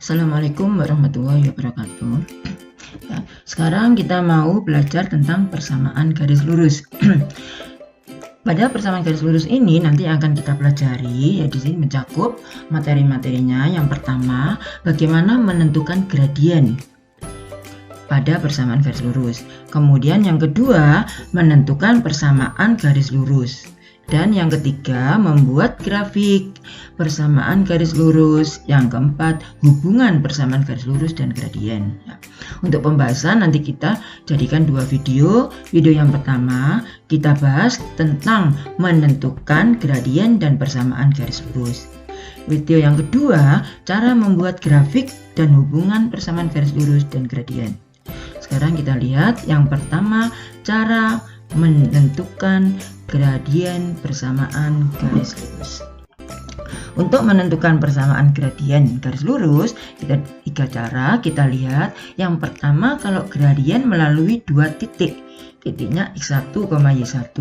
Assalamualaikum warahmatullahi wabarakatuh. Ya, sekarang kita mau belajar tentang persamaan garis lurus. Pada persamaan garis lurus ini nanti akan kita pelajari, ya di sini mencakup materi-materinya. Yang pertama, bagaimana menentukan gradien pada persamaan garis lurus. Kemudian yang kedua, menentukan persamaan garis lurus. Dan yang ketiga, membuat grafik persamaan garis lurus. Yang keempat, hubungan persamaan garis lurus dan gradien. Untuk pembahasan nanti kita jadikan dua video. Video yang pertama kita bahas tentang menentukan gradien dan persamaan garis lurus. Video yang kedua, cara membuat grafik dan hubungan persamaan garis lurus dan gradien. Sekarang kita lihat yang pertama, cara menentukan gradien persamaan garis lurus. Untuk menentukan persamaan gradien garis lurus, kita tiga cara kita lihat. Yang pertama, kalau gradien melalui dua titik, titiknya x1, y1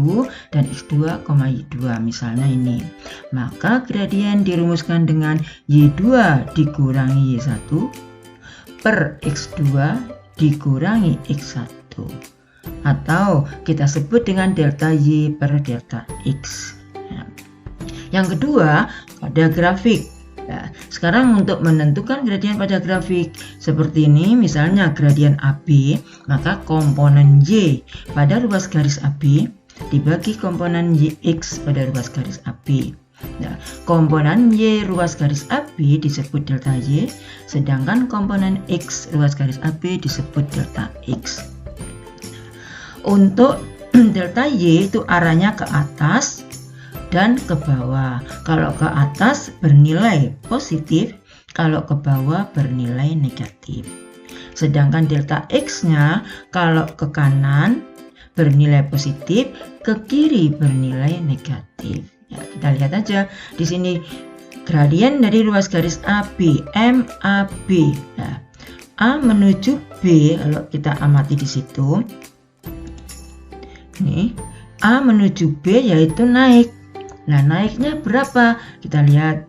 dan x2, y2, misalnya ini, maka gradien dirumuskan dengan y2 dikurangi y1 per x2 dikurangi x1, atau kita sebut dengan delta y per delta x. Yang kedua, pada grafik. Nah, sekarang untuk menentukan gradien pada grafik seperti ini, misalnya gradien AB, maka komponen y pada ruas garis AB dibagi komponen yx pada ruas garis AB. Nah, komponen y ruas garis AB disebut delta y, sedangkan komponen x ruas garis AB disebut delta x. Untuk delta y itu arahnya ke atas dan ke bawah. Kalau ke atas bernilai positif, kalau ke bawah bernilai negatif. Sedangkan delta x-nya kalau ke kanan bernilai positif, ke kiri bernilai negatif. Ya, kita lihat aja di sini gradien dari ruas garis AB, MAB. Nah, A menuju B, kalau kita amati di situ. Ini A menuju B yaitu naik. Nah, naiknya berapa? Kita lihat.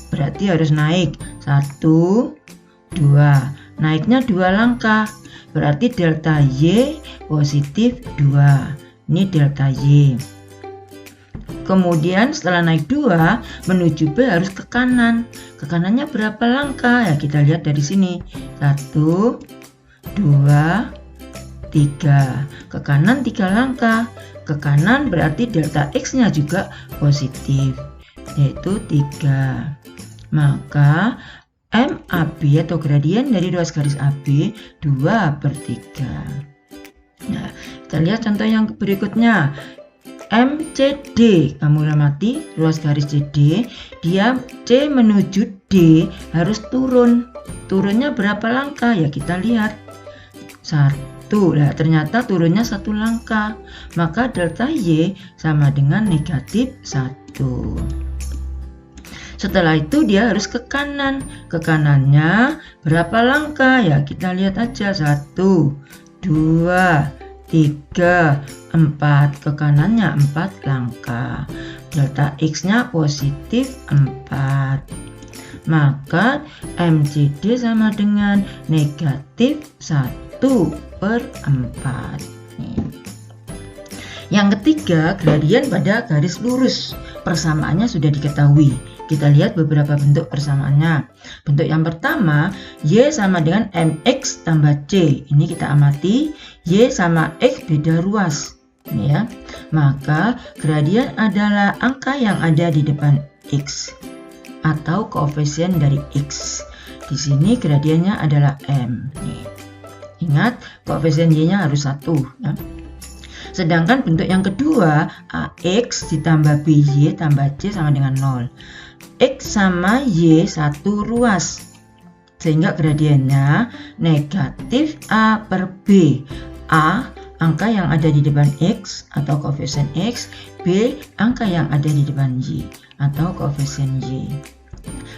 Berarti harus naik 1, 2. Naiknya 2 langkah. Berarti delta Y positif 2. Ini delta Y. Kemudian setelah naik 2 menuju B harus ke kanan. Ke kanannya berapa langkah? Ya, kita lihat dari sini. 1, 2, 3. Ke kanan 3 langkah. Ke kanan berarti delta x-nya juga positif, yaitu 3. Maka MAB atau gradien dari ruas garis AB 2/3. Nah, kita lihat contoh yang berikutnya. MCD, kamu amati ruas garis CD, dia C menuju D harus turun. Turunnya berapa langkah? Ya, kita lihat. 1. Nah, ternyata turunnya 1 langkah, maka delta Y sama dengan negatif 1. Setelah itu dia harus ke kanan. Ke kanannya berapa langkah? Ya, kita lihat aja. 1, 2, 3, 4. Ke kanannya 4 langkah. Delta X-nya positif 4. Maka MCD sama dengan negatif 1/4. Yang ketiga, gradien pada garis lurus. Persamaannya sudah diketahui. Kita lihat beberapa bentuk persamaannya. Bentuk yang pertama, Y sama dengan MX tambah C. Ini kita amati, Y sama X beda ruas. Ini ya. Maka gradien adalah angka yang ada di depan X atau koefisien dari X. Di sini gradiennya adalah M. Nih. Ingat, koefisien Y-nya harus 1. Ya. Sedangkan bentuk yang kedua, AX ditambah BY tambah C sama dengan 0. X sama Y satu ruas, sehingga gradiennya negatif A per B. A, angka yang ada di depan X atau koefisien X. B, angka yang ada di depan Y atau koefisien Y.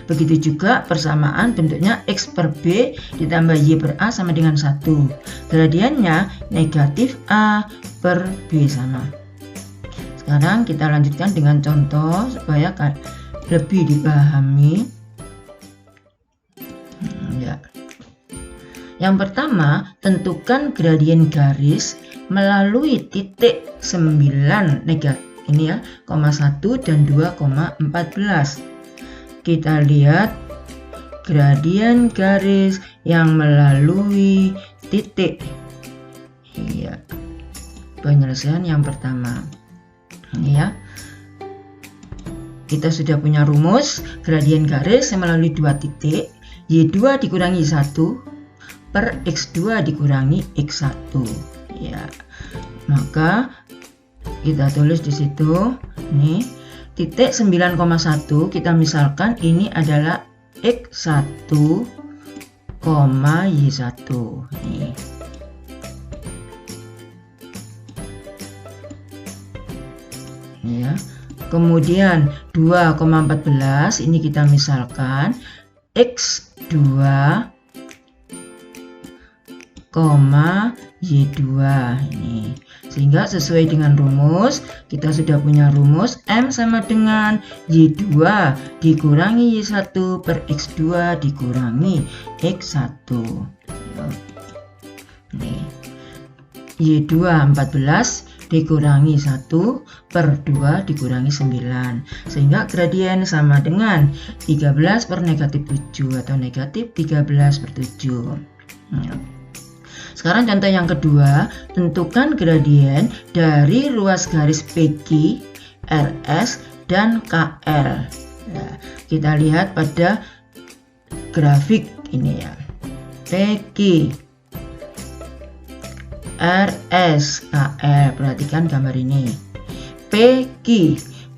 Begitu juga persamaan bentuknya X per B ditambah Y per A sama dengan 1. Gradiennya negatif A per B sama. Sekarang kita lanjutkan dengan contoh supaya lebih dipahami. Ya. Yang pertama, tentukan gradien garis melalui titik 9 negatif ini ya, 1 dan 2,14. Kita lihat gradien garis yang melalui titik. Iya. Penyelesaian yang pertama. Ini ya. Kita sudah punya rumus gradien garis yang melalui 2 titik, Y2 dikurangi 1 per X2 dikurangi X1. Ya. Maka kita tulis di situ nih, titik 9,1 kita misalkan ini adalah X1, Y1. Nih. Ya. Kemudian 2,14 ini kita misalkan X2, Y2 ini. Sehingga sesuai dengan rumus, kita sudah punya rumus M sama dengan Y2 dikurangi Y1 per X2 dikurangi X1. Nih. Y2 14 dikurangi 1 per 2 dikurangi 9. Sehingga gradien sama dengan 13 per negatif 7 atau negatif 13 per 7. Nah. Sekarang contoh yang kedua, tentukan gradien dari ruas garis PQ, RS, dan KL. Nah, kita lihat pada grafik ini ya. PQ, RS, KL. Perhatikan gambar ini. PQ,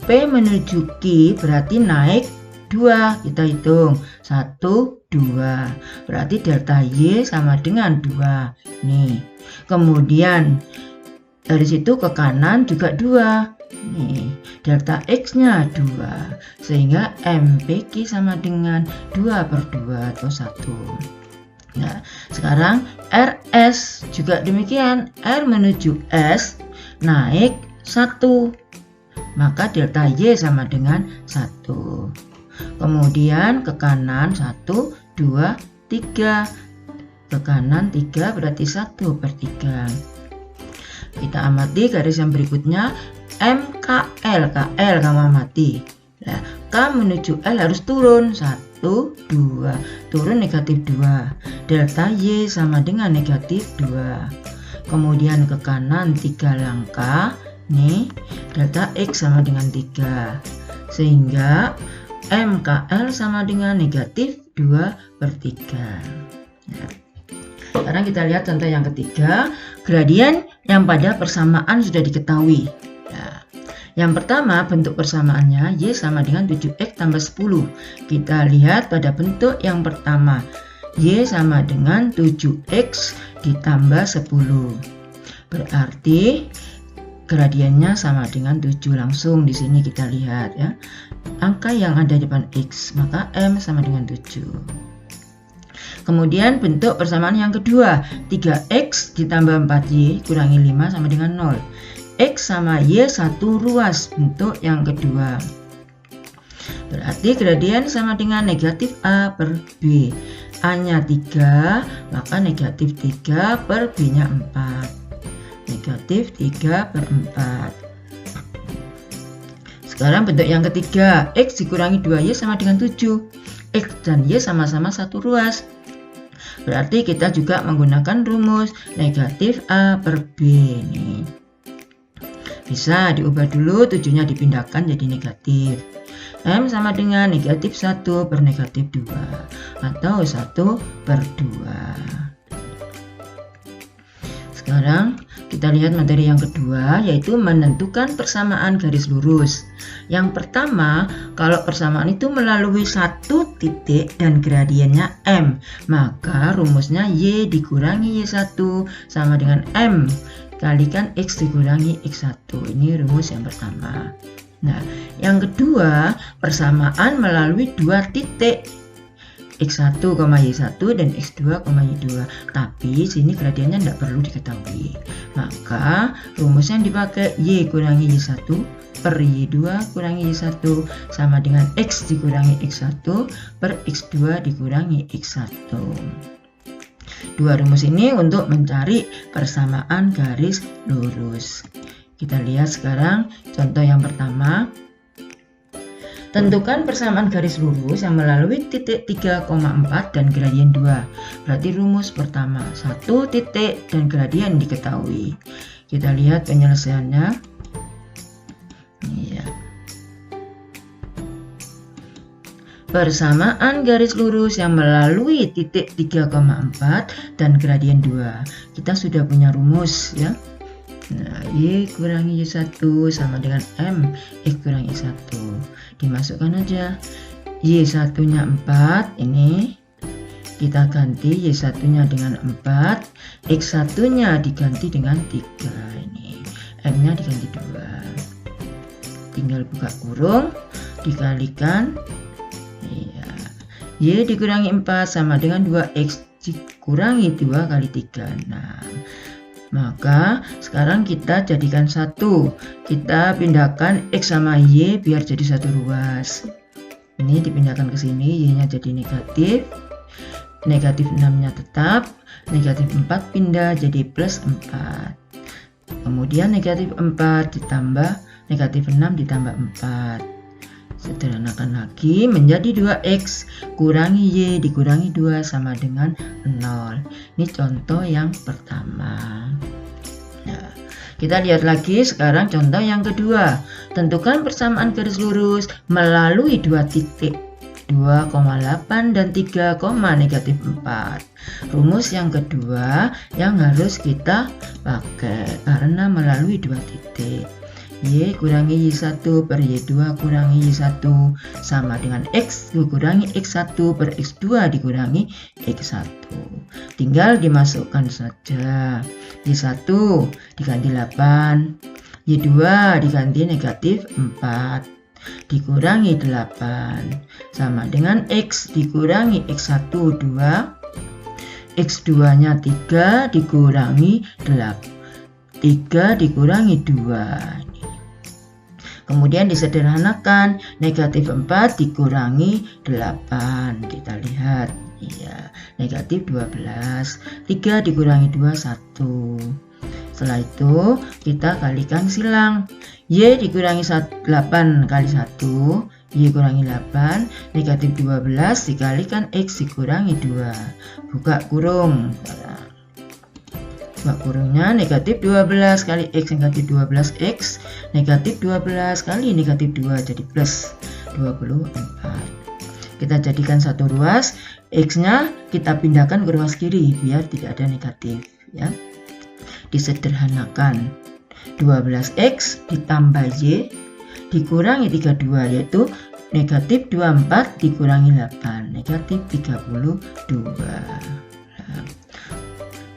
P menuju Q berarti naik 2. Kita hitung 1, 2. Berarti delta Y sama dengan 2. Nih. Kemudian dari situ ke kanan juga 2. Nih. Delta X-nya 2. Sehingga MPQ sama dengan 2 per 2 atau 1. Nah, sekarang RS juga demikian. R menuju S naik 1. Maka delta Y sama dengan 1. Kemudian ke kanan 1, 2, 3. Ke kanan 3 berarti 1 per 3. Kita amati garis yang berikutnya. MKL, KL kamu amati. Nah, K menuju L harus turun 1, 2. Turun negatif 2. Delta Y sama dengan negatif 2. Kemudian ke kanan 3 langkah. Nih, delta X sama dengan 3. Sehingga MKL sama dengan negatif 2 per 3. Nah, sekarang kita lihat contoh yang ketiga, gradien yang pada persamaan sudah diketahui. Nah, yang pertama bentuk persamaannya Y sama dengan 7X tambah 10. Kita lihat pada bentuk yang pertama, Y sama dengan 7X ditambah 10. Berarti gradiennya sama dengan 7. Langsung di sini kita lihat ya. Angka yang ada di depan X, maka M sama dengan 7. Kemudian bentuk persamaan yang kedua, 3X ditambah 4Y kurangi 5 sama dengan 0. X sama Y satu ruas, bentuk yang kedua. Berarti gradien sama dengan negatif A per B. A-nya 3, maka negatif 3 per B-nya 4. Negatif 3 per 4. Sekarang bentuk yang ketiga, X dikurangi 2Y sama dengan 7. X dan Y sama-sama satu ruas. Berarti kita juga menggunakan rumus negatif A per B. Nih. Bisa diubah dulu, 7-nya dipindahkan jadi negatif. M sama dengan negatif 1 per negatif 2. Atau 1 per 2. Sekarang kita lihat materi yang kedua, yaitu menentukan persamaan garis lurus. Yang pertama, kalau persamaan itu melalui satu titik dan gradiennya M, maka rumusnya Y dikurangi Y1 sama dengan M kalikan X dikurangi X1. Ini rumus yang pertama. Nah, yang kedua, persamaan melalui dua titik. X1, Y1 dan X2, Y2. Tapi sini gradiennya tidak perlu diketahui. Maka rumus yang dipakai Y kurangi Y1 per Y2 kurangi Y1 sama dengan X dikurangi X1 per X2 dikurangi X1. Dua rumus ini untuk mencari persamaan garis lurus. Kita lihat sekarang contoh yang pertama. Tentukan persamaan garis lurus yang melalui titik 3,4 dan gradien 2. Berarti rumus pertama, 1 titik dan gradien diketahui. Kita lihat penyelesaiannya. Ya. Persamaan garis lurus yang melalui titik 3,4 dan gradien 2. Kita sudah punya rumus ya. Nah, Y kurangi Y1 sama dengan M X kurangi Y1. Dimasukkan aja. Y1 nya 4, ini kita ganti Y1 nya dengan 4, X1 nya diganti dengan 3, ini M nya diganti 2. Tinggal buka kurung, dikalikan ya. Y dikurangi 4 sama dengan 2X dikurangi 2 kali 3. Nah, maka sekarang kita jadikan satu. Kita pindahkan X sama Y biar jadi satu ruas. Ini dipindahkan ke sini, Y nya jadi negatif. Negatif 6 nya tetap. Negatif 4 pindah jadi plus 4. Kemudian negatif 4 ditambah negatif 6 ditambah 4. Sederhanakan lagi menjadi 2X kurangi Y dikurangi 2 sama dengan 0. Ini contoh yang pertama. Nah, kita lihat lagi sekarang contoh yang kedua. Tentukan persamaan garis lurus melalui dua titik 2,8 dan 3, negatif 4. Rumus yang kedua yang harus kita pakai karena melalui dua titik. Y kurangi Y1 per Y2 kurangi Y1 sama dengan X dikurangi X1 per X2 dikurangi X1. Tinggal dimasukkan saja. Y1 diganti 8, Y2 diganti negatif 4 dikurangi 8 sama dengan X dikurangi X1 2, X2 nya 3 dikurangi 8, 3 dikurangi 2. Kemudian disederhanakan, negatif 4 dikurangi 8. Kita lihat, ya, negatif 12. 3 dikurangi 2, 1. Setelah itu, kita kalikan silang. Y dikurangi 8 kali 1, Y kurangi 8, negatif 12 dikalikan X dikurangi 2. Buka kurung. Buka kurungnya, negatif 12 kali X negatif 12X, negatif 12 kali negatif 2 jadi plus 24. Kita jadikan satu ruas, X nya kita pindahkan ke ruas kiri biar tidak ada negatif ya. Disederhanakan, 12X ditambah Y dikurangi 32 yaitu negatif 24 dikurangi 8, negatif 32.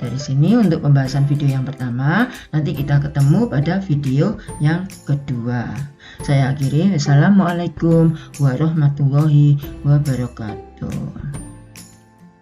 Dari sini untuk pembahasan video yang pertama, nanti kita ketemu pada video yang kedua. Saya akhiri, wassalamualaikum warahmatullahi wabarakatuh.